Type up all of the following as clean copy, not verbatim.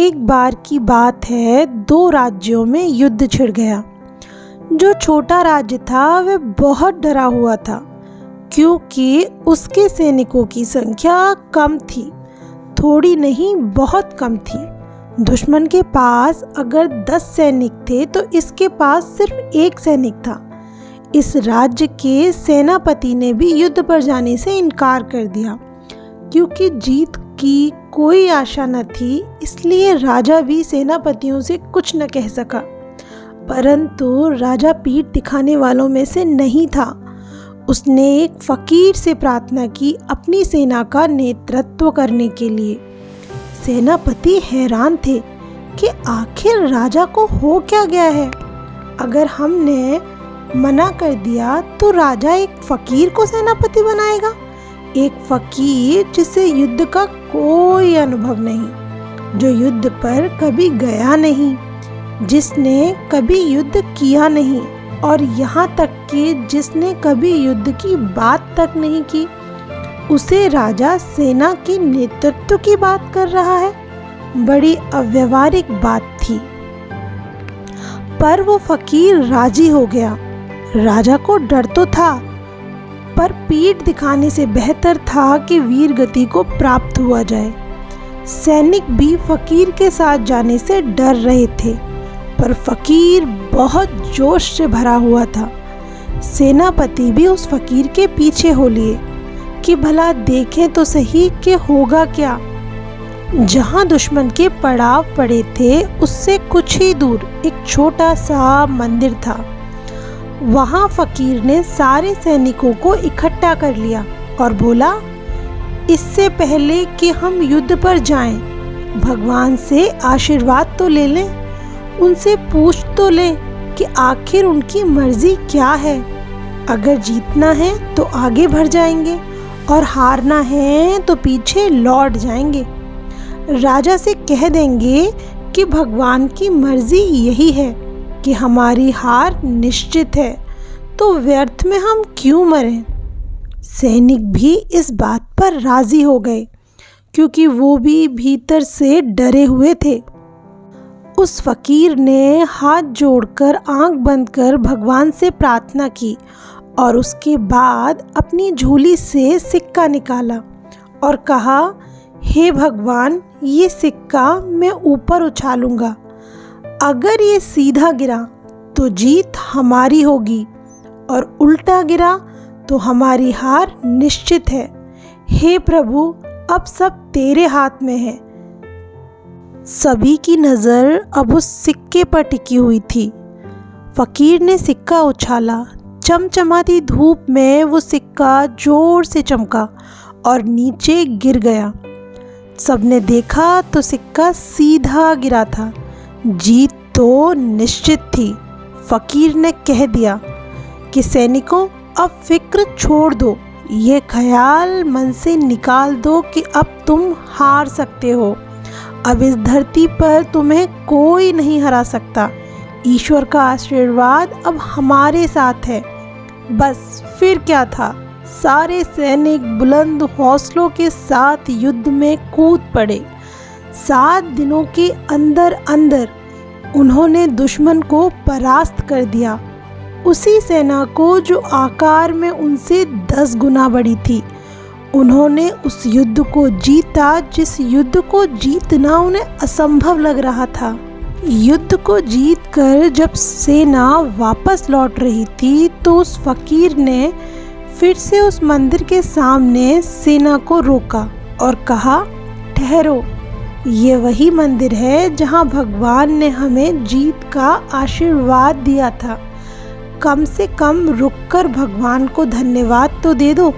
एक बार की बात है, दो राज्यों में युद्ध छिड़ गया। जो छोटा राज्य था वह बहुत डरा हुआ था, क्योंकि उसके सैनिकों की संख्या कम थी। थोड़ी नहीं, बहुत कम थी। दुश्मन के पास अगर 10 सैनिक थे तो इसके पास सिर्फ 1 सैनिक था। इस राज्य के सेनापति ने भी युद्ध पर जाने से इनकार कर दिया, क्योंकि जीत की कोई आशा न थी। इसलिए राजा भी सेनापतियों से कुछ न कह सका। परंतु राजा पीठ दिखाने वालों में से नहीं था। उसने एक फकीर से प्रार्थना की अपनी सेना का नेतृत्व करने के लिए। सेनापति हैरान थे कि आखिर राजा को हो क्या गया है। अगर हमने मना कर दिया तो राजा एक फकीर को सेनापति बनाएगा। एक फकीर जिसे युद्ध का कोई अनुभव नहीं, जो युद्ध पर कभी गया नहीं, जिसने कभी युद्ध किया नहीं, और यहाँ तक कि जिसने कभी युद्ध की बात तक नहीं की, उसे राजा सेना के नेतृत्व की बात कर रहा है। बड़ी अव्यवहारिक बात थी, पर वो फकीर राजी हो गया। राजा को डर तो था, पर पीठ दिखाने से बेहतर था कि वीर गति को प्राप्त हुआ जाए। सैनिक भी फकीर के साथ जाने से डर रहे थे, पर फकीर बहुत जोश से भरा हुआ था। सेनापति भी उस फकीर के पीछे हो लिए कि भला देखें तो सही कि होगा क्या। जहां दुश्मन के पड़ाव पड़े थे उससे कुछ ही दूर एक छोटा सा मंदिर था। वहां फकीर ने सारे सैनिकों को इकट्ठा कर लिया और बोला, इससे पहले कि हम युद्ध पर जाएं, भगवान से आशीर्वाद तो ले लें। उनसे पूछ तो लें कि आखिर उनकी मर्जी क्या है। अगर जीतना है तो आगे बढ़ जाएंगे और हारना है तो पीछे लौट जाएंगे। राजा से कह देंगे कि भगवान की मर्जी यही है कि हमारी हार निश्चित है, तो व्यर्थ में हम क्यों मरें। सैनिक भी इस बात पर राजी हो गए, क्योंकि वो भी भीतर से डरे हुए थे। उस फकीर ने हाथ जोड़कर आंख बंद कर भगवान से प्रार्थना की और उसके बाद अपनी झोली से सिक्का निकाला और कहा, हे भगवान, ये सिक्का मैं ऊपर उछालूंगा। अगर ये सीधा गिरा तो जीत हमारी होगी, और उल्टा गिरा तो हमारी हार निश्चित है। हे प्रभु, अब सब तेरे हाथ में है। सभी की नज़र अब उस सिक्के पर टिकी हुई थी। फकीर ने सिक्का उछाला। चमचमाती धूप में वो सिक्का जोर से चमका और नीचे गिर गया। सबने देखा तो सिक्का सीधा गिरा था। जीत तो निश्चित थी। फकीर ने कह दिया कि सैनिकों, अब फिक्र छोड़ दो। ये ख्याल मन से निकाल दो कि अब तुम हार सकते हो। अब इस धरती पर तुम्हें कोई नहीं हरा सकता। ईश्वर का आशीर्वाद अब हमारे साथ है। बस फिर क्या था। सारे सैनिक बुलंद हौसलों के साथ युद्ध में कूद पड़े। 7 दिनों के अंदर अंदर उन्होंने दुश्मन को परास्त कर दिया। उसी सेना को जो आकार में उनसे 10 गुना बड़ी थी। उन्होंने उस युद्ध को जीता जिस युद्ध को जीतना उन्हें असंभव लग रहा था। युद्ध को जीतकर जब सेना वापस लौट रही थी तो उस फकीर ने फिर से उस मंदिर के सामने सेना को रोका और कहा, ठहरो, ये वही मंदिर है जहाँ भगवान ने हमें जीत का आशीर्वाद दिया था। कम से कम रुककर भगवान को धन्यवाद तो दे दो।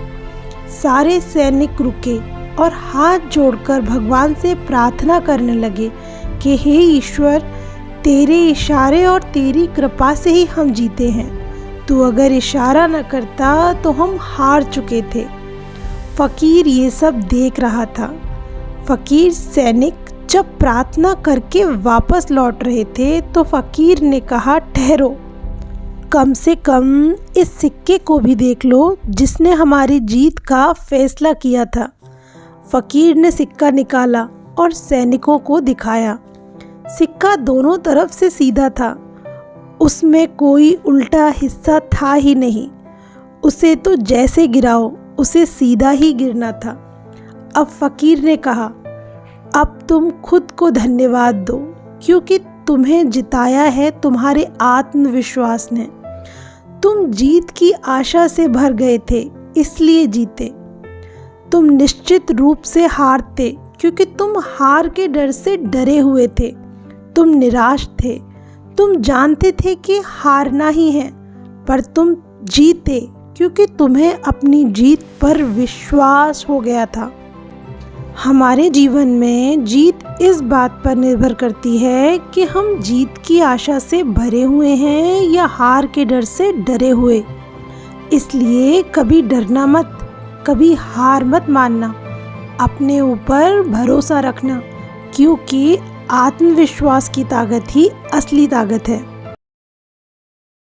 सारे सैनिक रुके और हाथ जोड़कर भगवान से प्रार्थना करने लगे कि हे ईश्वर, तेरे इशारे और तेरी कृपा से ही हम जीते हैं। तू अगर इशारा न करता तो हम हार चुके थे। फकीर ये सब देख रहा था। फकीर सैनिक जब प्रार्थना करके वापस लौट रहे थे तो फकीर ने कहा, ठहरो, कम से कम इस सिक्के को भी देख लो जिसने हमारी जीत का फैसला किया था। फकीर ने सिक्का निकाला और सैनिकों को दिखाया। सिक्का दोनों तरफ से सीधा था, उसमें कोई उल्टा हिस्सा था ही नहीं। उसे तो जैसे गिराओ उसे सीधा ही गिरना था। अब फ़कीर ने कहा, अब तुम खुद को धन्यवाद दो, क्योंकि तुम्हें जिताया है तुम्हारे आत्मविश्वास ने। तुम जीत की आशा से भर गए थे, इसलिए जीते। तुम निश्चित रूप से हारते, क्योंकि तुम हार के डर से डरे हुए थे। तुम निराश थे, तुम जानते थे कि हारना ही है, पर तुम जीते क्योंकि तुम्हें अपनी जीत पर विश्वास हो गया था। हमारे जीवन में जीत इस बात पर निर्भर करती है कि हम जीत की आशा से भरे हुए हैं या हार के डर से डरे हुए। इसलिए कभी डरना मत, कभी हार मत मानना, अपने ऊपर भरोसा रखना, क्योंकि आत्मविश्वास की ताकत ही असली ताकत है।